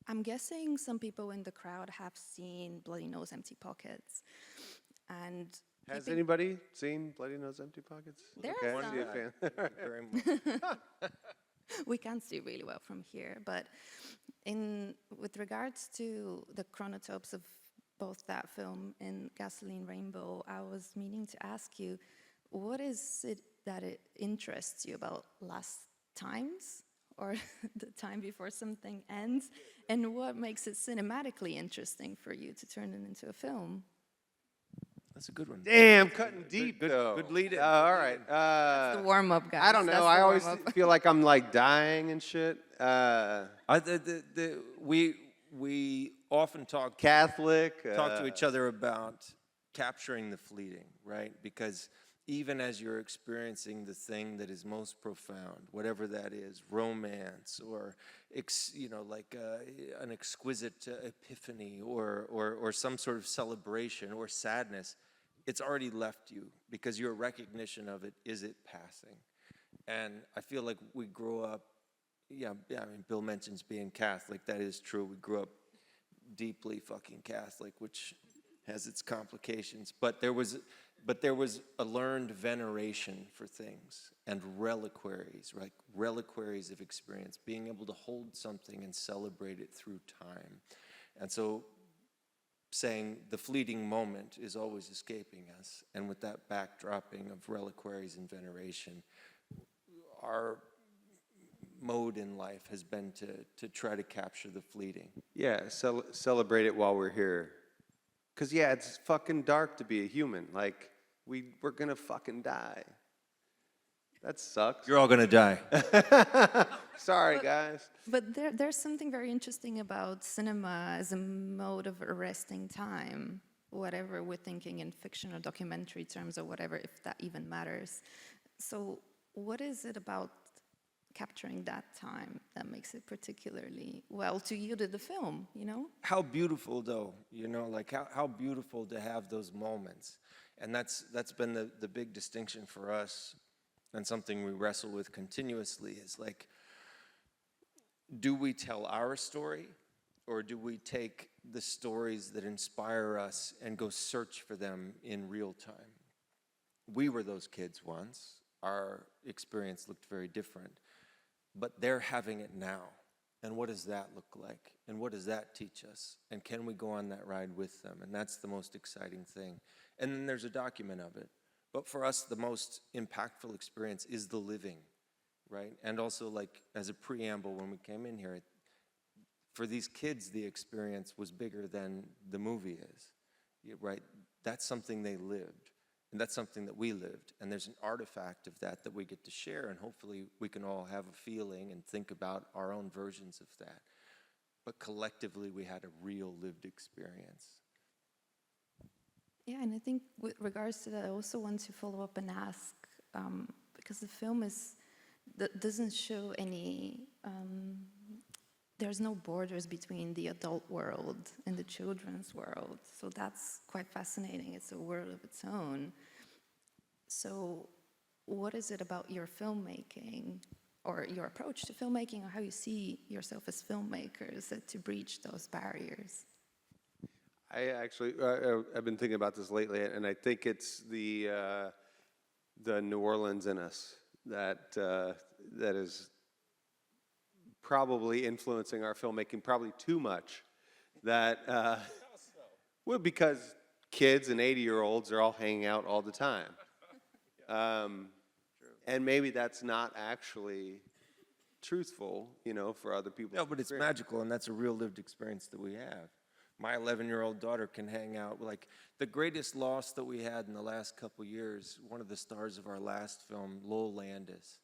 I'm guessing some people in the crowd have seen Bloody Nose Empty Pockets. And Has anybody seen Bloody Nose Empty Pockets? There Okay, are I see a some. fan. Very much. We can't see really well from here, but with regards to the chronotopes of both that film and Gasoline Rainbow, I was meaning to ask you, what is it that it interests you about last times, or the time before something ends, and what makes it cinematically interesting for you to turn it into a film? That's a good one. Damn, cutting deep good, though. good lead in. All right. The warm-up, guys. I don't That's know. the I always warm-up. feel like I'm like dying and shit. We often talk Catholic. to each other about capturing the fleeting, right? Because even as you're experiencing the thing that is most profound, whatever that is, romance or an exquisite epiphany or some sort of celebration or sadness, it's already left you because your recognition of it is it passing. And I feel like we grow up, I mean, Bill mentions being Catholic. That is true. We grew up deeply fucking Catholic, which has its complications. But there was a learned veneration for things and reliquaries, right? Reliquaries of experience, being able to hold something and celebrate it through time. And so saying the fleeting moment is always escaping us. And with that backdropping of reliquaries and veneration, our mode in life has been to try to capture the fleeting. Yeah, celebrate it while we're here. Because, yeah, it's fucking dark to be a human. Like, we're going to fucking die. That sucks. You're all gonna die. Sorry, guys. But there's something very interesting about cinema as a mode of arresting time, whatever we're thinking in fiction or documentary terms or whatever, if that even matters. So what is it about capturing that time that makes it particularly well to you to the film, you know? How beautiful though, like how beautiful to have those moments. And that's been the big distinction for us, and something we wrestle with continuously is like, do we tell our story, or do we take the stories that inspire us and go search for them in real time? We were those kids once. Our experience looked very different, but they're having it now. And what does that look like? And what does that teach us? And can we go on that ride with them? And that's the most exciting thing. And then there's a document of it. But for us, the most impactful experience is the living, right? And also, like, as a preamble, when we came in here, for these kids, the experience was bigger than the movie is, right? That's something they lived. And that's something that we lived. And there's an artifact of that we get to share. And hopefully we can all have a feeling and think about our own versions of that. But collectively, we had a real lived experience. Yeah, and I think with regards to that, I also want to follow up and ask, because the film doesn't show any, there's no borders between the adult world and the children's world. So that's quite fascinating. It's a world of its own. So what is it about your filmmaking or your approach to filmmaking, or how you see yourself as filmmakers to breach those barriers? I actually, I've been thinking about this lately, and I think it's the New Orleans in us that is probably influencing our filmmaking, probably too much. That well, because kids and 80-year-olds are all hanging out all the time, and maybe that's not actually truthful, for other people. No, but it's magical, and that's a real lived experience that we have. My 11-year-old daughter can hang out. Like, the greatest loss that we had in the last couple years, one of the stars of our last film, Lowell Landis,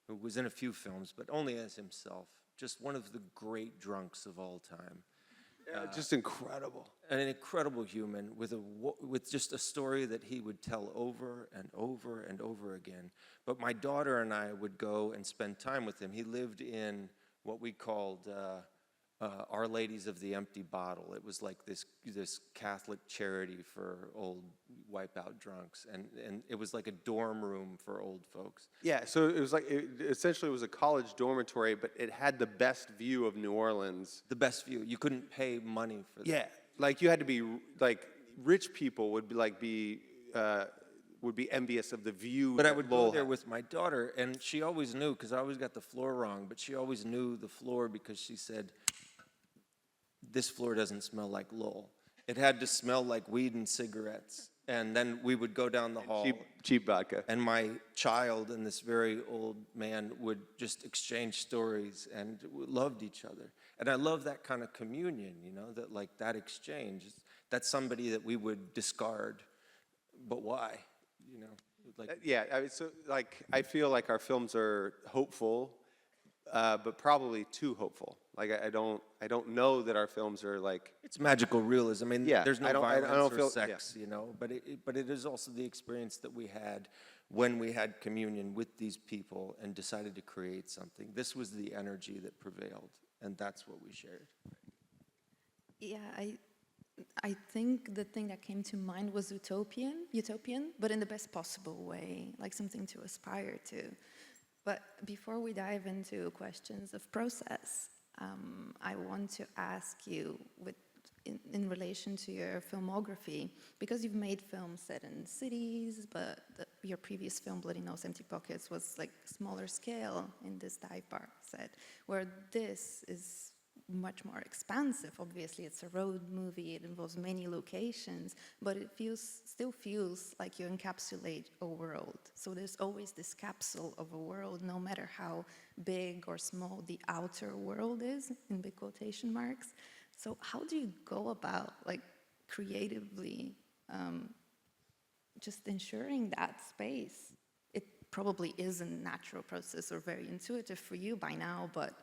who was in a few films, but only as himself. Just one of the great drunks of all time. Just incredible. An incredible human with just a story that he would tell over and over and over again. But my daughter and I would go and spend time with him. He lived in what we called Our Ladies of the Empty Bottle. It was like this Catholic charity for old wipeout drunks, and it was like a dorm room for old folks. Yeah, so it was like, essentially it was a college dormitory, but it had the best view of New Orleans. The best view. You couldn't pay money for that. Yeah, like you had to be, like, rich people would be envious of the view. But I that would Lowell go there had. with my daughter, and she always knew, because I always got the floor wrong, but she always knew the floor because she said, this floor doesn't smell like Lowell. It had to smell like weed and cigarettes. And then we would go down the hall. Cheap vodka. And my child and this very old man would just exchange stories and loved each other. And I love that kind of communion, you know, that like that exchange. That's somebody that we would discard, but why? You know, like Yeah, I mean, so like I feel like our films are hopeful, but probably too hopeful. Like I don't know that our films are like. it's magical realism. I mean, Yeah, there's no I violence don't or feel- sex, you know, but it is also the experience that we had when we had communion with these people and decided to create something. This was the energy that prevailed, and that's what we shared. Yeah, I think the thing that came to mind was utopian, but in the best possible way, like something to aspire to. But before we dive into questions of process, I want to ask you, in relation to your filmography, because you've made films set in cities, but your previous film, Bloody Nose, Empty Pockets, was like smaller scale in this dive bar set, where this is much more expansive. Obviously, it's a road movie, it involves many locations, but it still feels like you encapsulate a world. So there's always this capsule of a world, no matter how big or small the outer world is, in big quotation marks. So how do you go about, like, creatively just ensuring that space? It probably is a natural process or very intuitive for you by now, but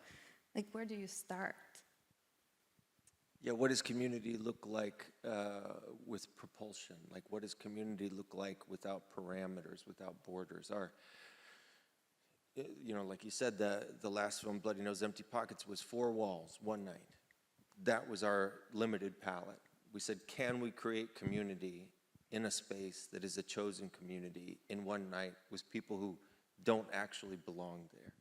like, where do you start? Yeah, what does community look like with propulsion? Like, what does community look like without parameters, without borders? You know, like you said, the last film, Bloody Nose, Empty Pockets, was 4 walls, one night. That was our limited palette. We said, can we create community in a space that is a chosen community in one night with people who don't actually belong there?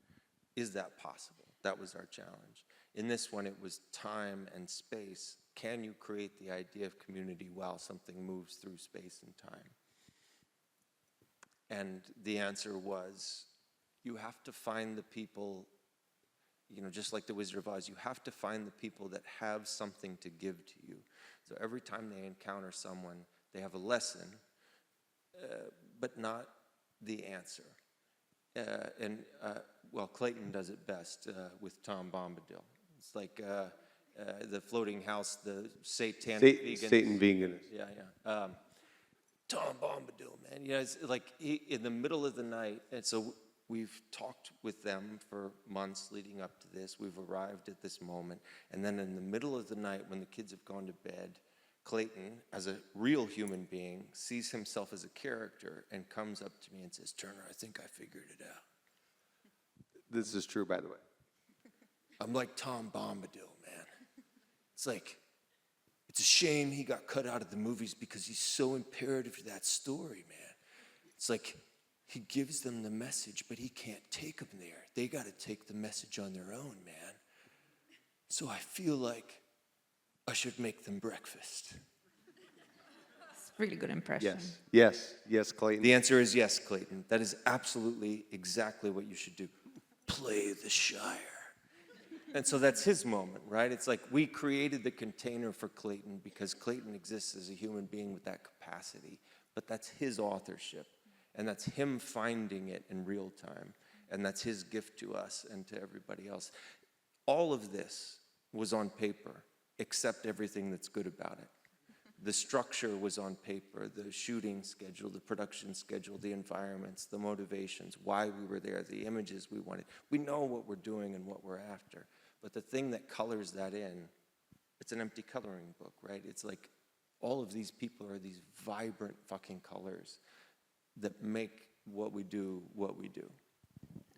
Is that possible? That was our challenge. In this one, it was time and space. Can you create the idea of community while something moves through space and time? And the answer was, you have to find the people, you know, just like the Wizard of Oz, you have to find the people that have something to give to you. So every time they encounter someone, they have a lesson, but not the answer. Well, Clayton does it best with Tom Bombadil. It's like the floating house, the satanic vegan. Satan vegan. Yeah. Tom Bombadil, man. You know, it's like in the middle of the night, and so we've talked with them for months leading up to this. We've arrived at this moment, and then in the middle of the night, when the kids have gone to bed, Clayton, as a real human being, sees himself as a character and comes up to me and says, "Turner, I think I figured it out." This is true, by the way. I'm like Tom Bombadil, man. It's like, it's a shame he got cut out of the movies because he's so imperative to that story, man. It's like, he gives them the message, but he can't take them there. They got to take the message on their own, man. So I feel like I should make them breakfast. It's a really good impression. Yes, Clayton. The answer is yes, Clayton. That is absolutely exactly what you should do. Play the Shire. And so that's his moment, right? It's like we created the container for Clayton because Clayton exists as a human being with that capacity. But that's his authorship. And that's him finding it in real time. And that's his gift to us and to everybody else. All of this was on paper, except everything that's good about it. The structure was on paper, the shooting schedule, the production schedule, the environments, the motivations, why we were there, the images we wanted. We know what we're doing and what we're after. But the thing that colors that in, it's an empty coloring book, right? It's like all of these people are these vibrant fucking colors that make what we do what we do.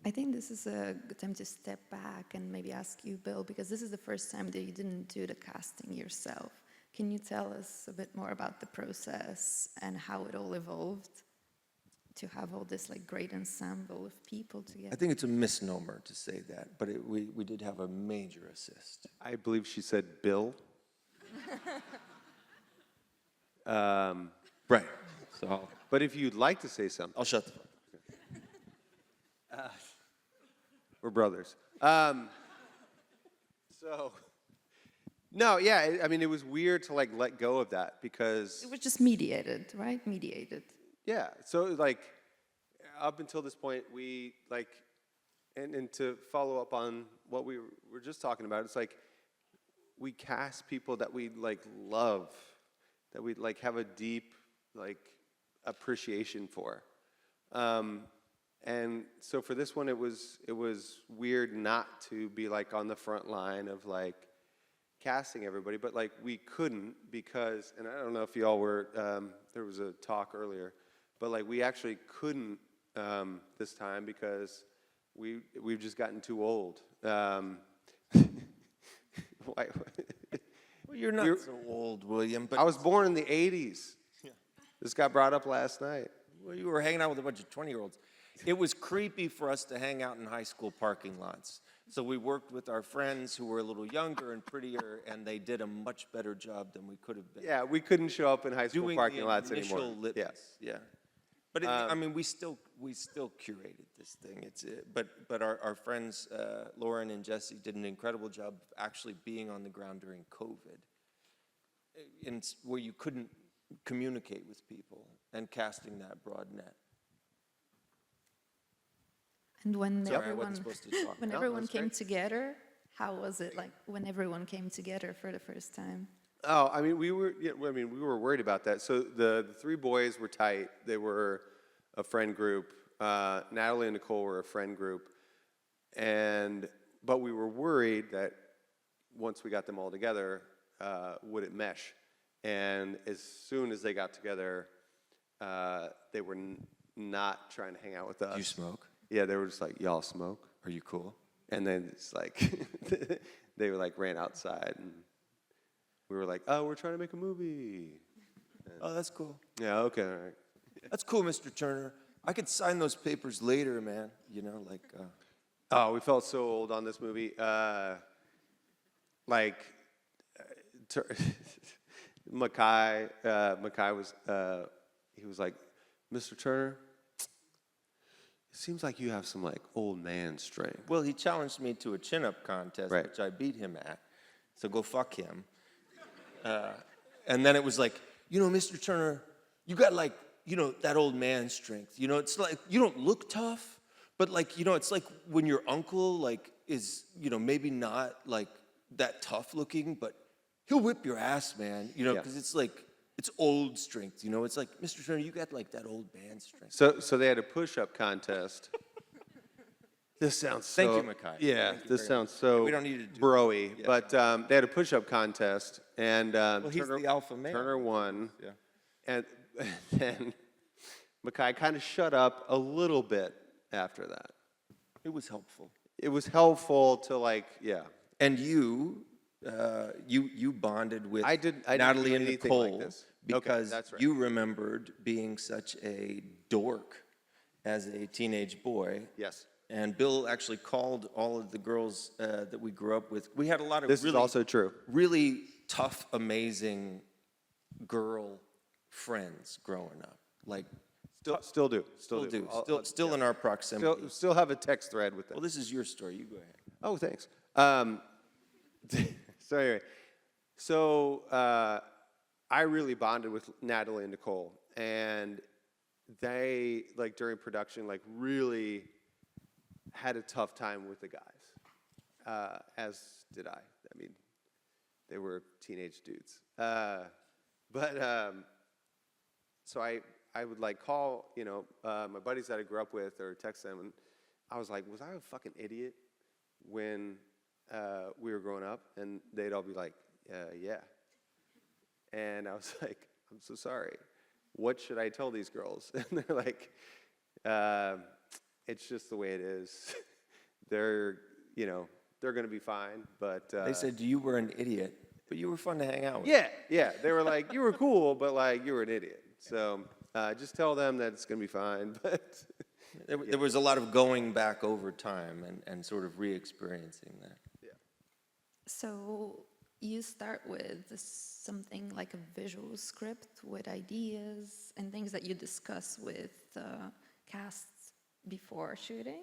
I think this is a good time to step back and maybe ask you, Bill, because this is the first time that you didn't do the casting yourself. Can you tell us a bit more about the process and how it all evolved to have all this like great ensemble of people I together? think it's a misnomer to say that, but we did have a major assist. I believe she said Bill. Right. So But if you'd like to say something, I'll shut the fuck up. we're brothers. So, no, yeah, I mean, it was weird to like let go of that because, It was just mediated, right? Mediated. yeah, so like up until this point, we like, and to follow up on what we were just talking about, it's like we cast people that we like love, that we like have a deep like appreciation for. And so for this one, it was weird not to be like on the front line of like casting everybody, but like we couldn't because, and I don't know if y'all were, there was a talk earlier, but like we actually couldn't this time because we've just gotten too old. Why- Well, you're not so old, William, but I was born in the 80s. This got brought up last night. well, you were hanging out with a bunch of 20-year-olds. It was creepy for us to hang out in high school parking lots. So we worked with our friends who were a little younger and prettier, and they did a much better job than we could have been. Yeah, we couldn't show up in high school Doing parking the lots initial anymore. litmus, yeah. But I mean, we still curated this thing. But our friends Lauren and Jesse did an incredible job of actually being on the ground during COVID, where you couldn't communicate with people and casting that broad net. And when Sorry, I everyone, wasn't supposed to talk. when No, everyone that's came great. together, how was it like when everyone came together for the first time? Oh, I mean, we were worried about that. So the three boys were tight. They were a friend group. Natalie and Nicole were a friend group, but we were worried that once we got them all together, would it mesh? And as soon as they got together, they were not trying to hang out with us. Do you smoke? Yeah, they were just like, y'all smoke? Are you cool? And then it's like, they were like ran outside and we were like, oh, we're trying to make a movie. Oh, that's cool. Yeah, okay, all right. That's cool, Mr. Turner. I could sign those papers later, man. You know, like. Oh, we felt so old on this movie. Mackay was, he was like, Mr. Turner, it seems like you have some like old man strength. Well, he challenged me to a chin-up contest, Right. which I beat him at. So go fuck him. And then it was like, you know, Mr. Turner, you got like, you know, that old man strength. You know, it's like, you don't look tough, but like, you know, it's like when your uncle like is, you know, maybe not like that tough looking, but he'll whip your ass, man. You know, Yeah. because it's like, it's old strength. You know, it's like, Mr. Turner, you got like that old man strength. So they had a push-up contest. This sounds so... Thank you, Mackay. Yeah, Thank you this very sounds much. so We don't need to do bro-y. Yeah. But they had a push-up contest, and Well, he's the alpha male. Turner won. Yeah. And then Mackay kind of shut up a little bit after that. It was helpful. It was helpful to like, yeah. And you bonded with I didn't Natalie do and anything Nicole like this. Okay, because that's right. you remembered being such a dork as a teenage boy. Yes. And Bill actually called all of the girls that we grew up with. We had a lot of This is really, also true. really tough, amazing girl friends growing up. Like Still do. still do, I'll- still yeah. in our proximity. Still have a text thread with them. Well, this is your story. You go ahead. Oh, thanks. So anyway, I really bonded with Natalie and Nicole, and they, like during production, like really had a tough time with the guys, as did I. I mean, they were teenage dudes. So I would like call, you know, my buddies that I grew up with or text them, and I was like, was I a fucking idiot when we were growing up? And they'd all be like, yeah. And I was like, I'm so sorry. What should I tell these girls? And they're like, it's just the way it is. They're, you know, they're going to be fine, but They said you were an idiot, but you were fun to hang out with. yeah, they were like, you were cool, but like you were an idiot. So just tell them that it's going to be fine. But There was a lot of going back over time and sort of re-experiencing that. So you start with something like a visual script with ideas and things that you discuss with the cast before shooting,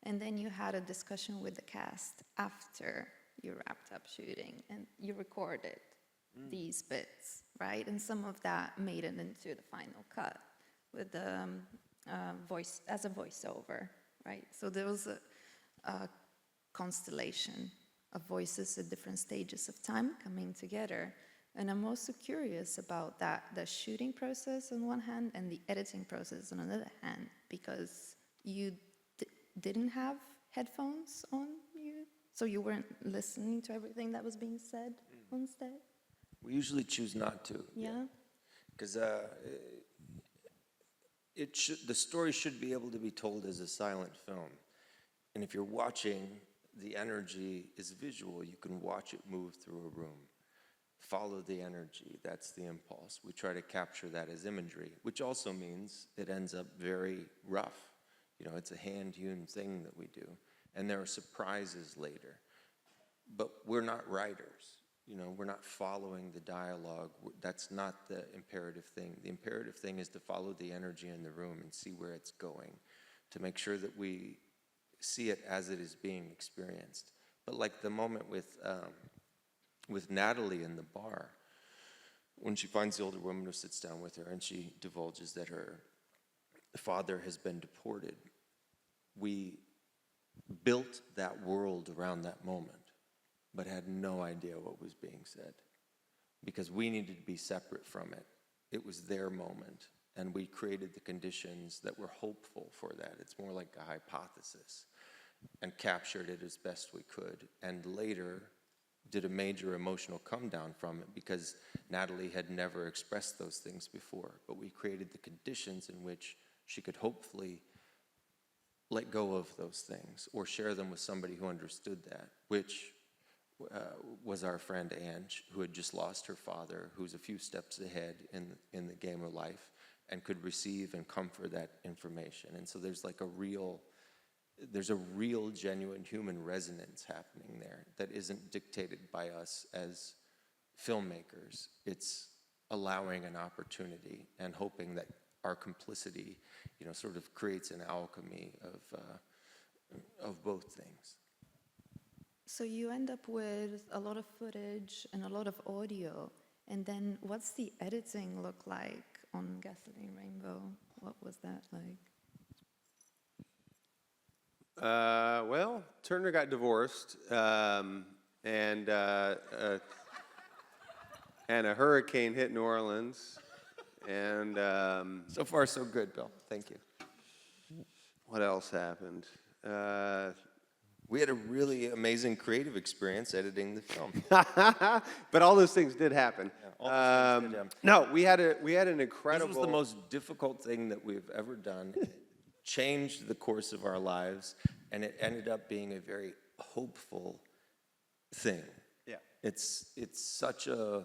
and then you had a discussion with the cast after you wrapped up shooting, and you recorded these bits, right? And some of that made it into the final cut with the voice as a voiceover, right? So there was a constellation of voices at different stages of time coming together. And I'm also curious about that, the shooting process on one hand and the editing process on another hand, because you didn't have headphones on you, so you weren't listening to everything that was being said on set? We usually choose not to. Yeah? Because the story should be able to be told as a silent film. And if you're watching, the energy is visual. You can watch it move through a room. Follow the energy. That's the impulse. We try to capture that as imagery, which also means it ends up very rough. You know, it's a hand-hewn thing that we do. And there are surprises later. But we're not writers. You know, we're not following the dialogue. That's not the imperative thing. The imperative thing is to follow the energy in the room and see where it's going, to make sure that we see it as it is being experienced. But like the moment with Natalie in the bar, when she finds the older woman who sits down with her and she divulges that her father has been deported, we built that world around that moment, but had no idea what was being said because we needed to be separate from it. It was their moment, and we created the conditions that were hopeful for that. It's more like a hypothesis, and captured it as best we could, and later did a major emotional come down from it because Natalie had never expressed those things before, but we created the conditions in which she could hopefully let go of those things or share them with somebody who understood that, which was our friend Ange, who had just lost her father, who's a few steps ahead in the game of life and could receive and comfort that information. And so there's like a real genuine human resonance happening there that isn't dictated by us as filmmakers. It's allowing an opportunity and hoping that our complicity, you know, sort of creates an alchemy of both things. So you end up with a lot of footage and a lot of audio, and then what's the editing look like on Gasoline Rainbow? What was that like? Well, Turner got divorced, and a hurricane hit New Orleans, and So far, so good, Bill. Thank you. what else happened? We had a really amazing creative experience editing the film. But all those things did happen. all those things did happen. No, we had an This incredible. was the most difficult thing that we've ever done. It changed the course of our lives, and it ended up being a very hopeful thing. Yeah. It's such a,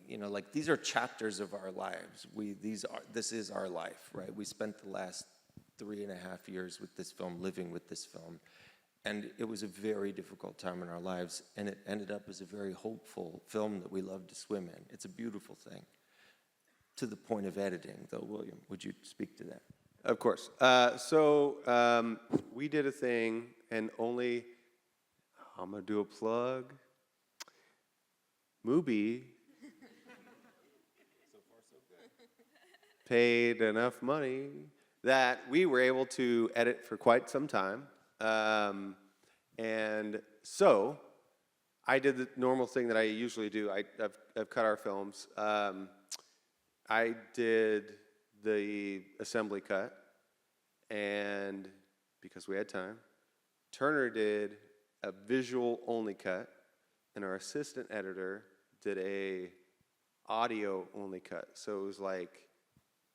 you know, like these are chapters of our lives. This is our life, right? We spent the last 3.5 years with this film, living with this film. And it was a very difficult time in our lives, and it ended up as a very hopeful film that we love to swim in. It's a beautiful thing. To the point of editing, though, William, would you speak to that? Of course. We did a thing, and only, I'm going to do a plug. MUBI paid enough money that we were able to edit for quite some time. And so I did the normal thing that I usually do. I've cut our films. I did the assembly cut, and because we had time, Turner did a visual only cut, and our assistant editor did a audio only cut. So it was like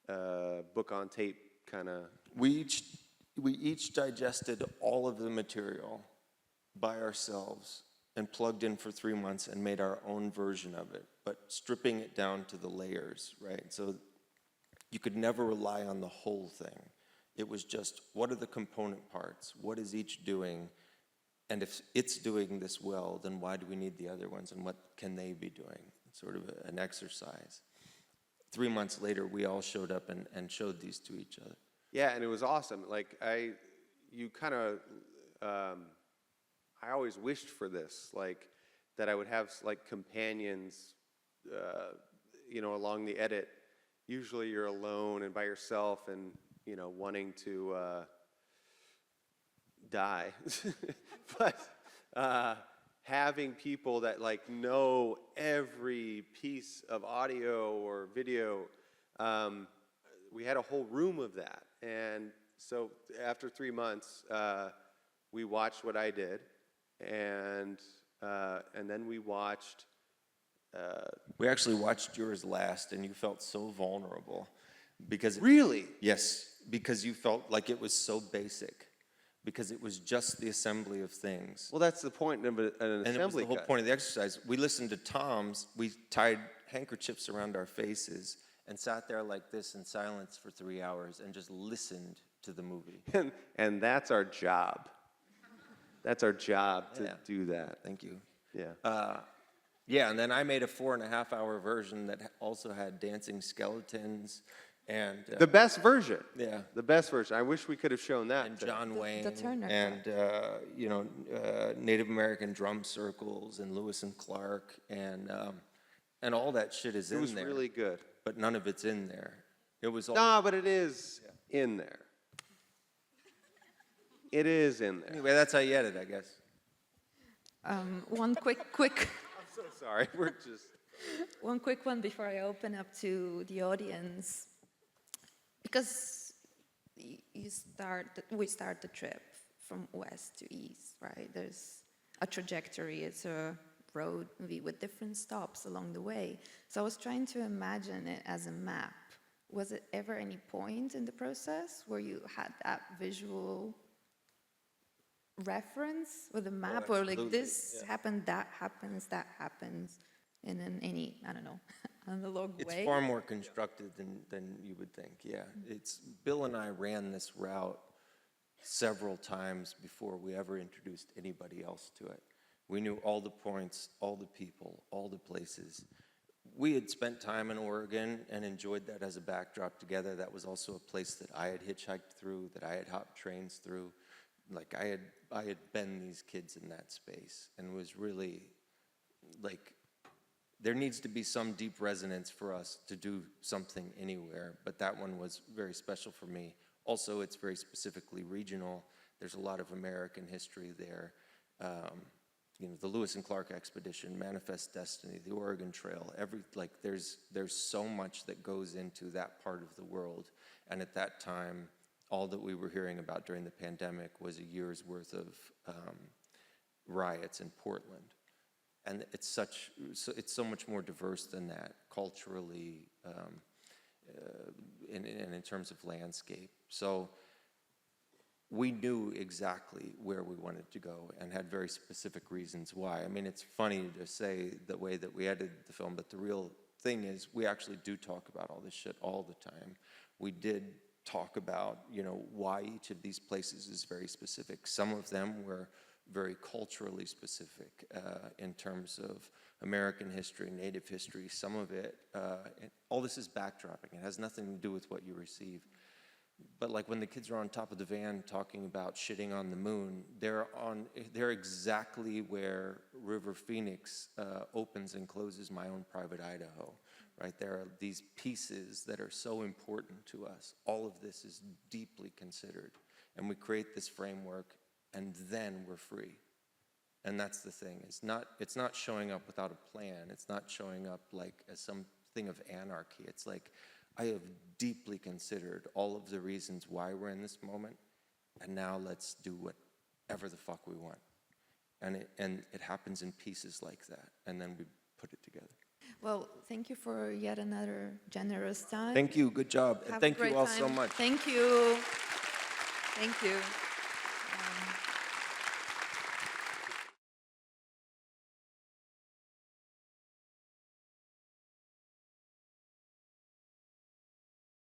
a book on tape kind of. We each we each digested all of the material by ourselves and plugged in for 3 months and made our own version of it, but stripping it down to the layers, right? So you could never rely on the whole thing. It was just, what are the component parts? What is each doing? And if it's doing this well, then why do we need the other ones? And what can they be doing? Sort of an exercise. 3 months later, we all showed up and showed these to each other. Yeah, and it was awesome. Like, I always wished for this, like, that I would have, like, companions, along the edit. Usually you're alone and by yourself and, wanting to die. But having people that, like, know every piece of audio or video, we had a whole room of that. And so after 3 months, we watched what I did, and then we watched. We actually watched yours last, and you felt so vulnerable because Really? Yes, because you felt like it was so basic, because it was just the assembly of things. Well, that's the point of an And it was assembly the whole cut. point of the exercise. We listened to Tom's. We tied handkerchiefs around our faces and sat there like this in silence for 3 hours and just listened to the movie. And that's our job. That's our job to Yeah. do that. Thank you. Yeah. Yeah, and then I made a 4.5-hour version that also had dancing skeletons and The best version. yeah, The best version. I wish we could have shown that. and too. John Wayne Turner and Native American drum circles and Lewis and Clark and all that shit is It in was there. really good. But none of it's in there. It was all. No, but it is in there. It is in there. Anyway, that's how you edit, I guess. One quick I'm so sorry. We're just. one quick one before I open up to the audience, because we start the trip from west to east, right? There's a trajectory. It's a road movie with different stops along the way. So I was trying to imagine it as a map. Was it ever any point in the process where you had that visual reference with a map, or like absolutely, this yeah. happened, that happens, and in any, I don't know, analog It's way? far more constructed than you would think, yeah. It's Bill and I ran this route several times before we ever introduced anybody else to it. We knew all the points, all the people, all the places. We had spent time in Oregon and enjoyed that as a backdrop together. That was also a place that I had hitchhiked through, that I had hopped trains through. Like I had been these kids in that space, and was really like, there needs to be some deep resonance for us to do something anywhere, but that one was very special for me. Also, it's very specifically regional. There's a lot of American history there. The Lewis and Clark expedition, Manifest Destiny, the Oregon Trail, there's so much that goes into that part of the world. And at that time, all that we were hearing about during the pandemic was a year's worth of riots in Portland. And it's so much more diverse than that, culturally, and in terms of landscape. So we knew exactly where we wanted to go and had very specific reasons why. I mean, it's funny to say the way that we edited the film, but the real thing is we actually do talk about all this shit all the time. We did talk about, why each of these places is very specific. Some of them were very culturally specific in terms of American history, Native history. Some of it, all this is backdropping. It has nothing to do with what you receive. But like when the kids are on top of the van talking about shitting on the moon, they're exactly where River Phoenix opens and closes My Own Private Idaho, right? There are these pieces that are so important to us. All of this is deeply considered, and we create this framework, and then we're free. And that's the thing. It's not showing up without a plan. It's not showing up like as something of anarchy. It's like, I have deeply considered all of the reasons why we're in this moment, and now let's do whatever the fuck we want. And it happens in pieces like that, and then we put it together. Well, thank you for yet another generous time. Thank you, good job. And Have a thank you great all time. so much. Thank you. Thank you.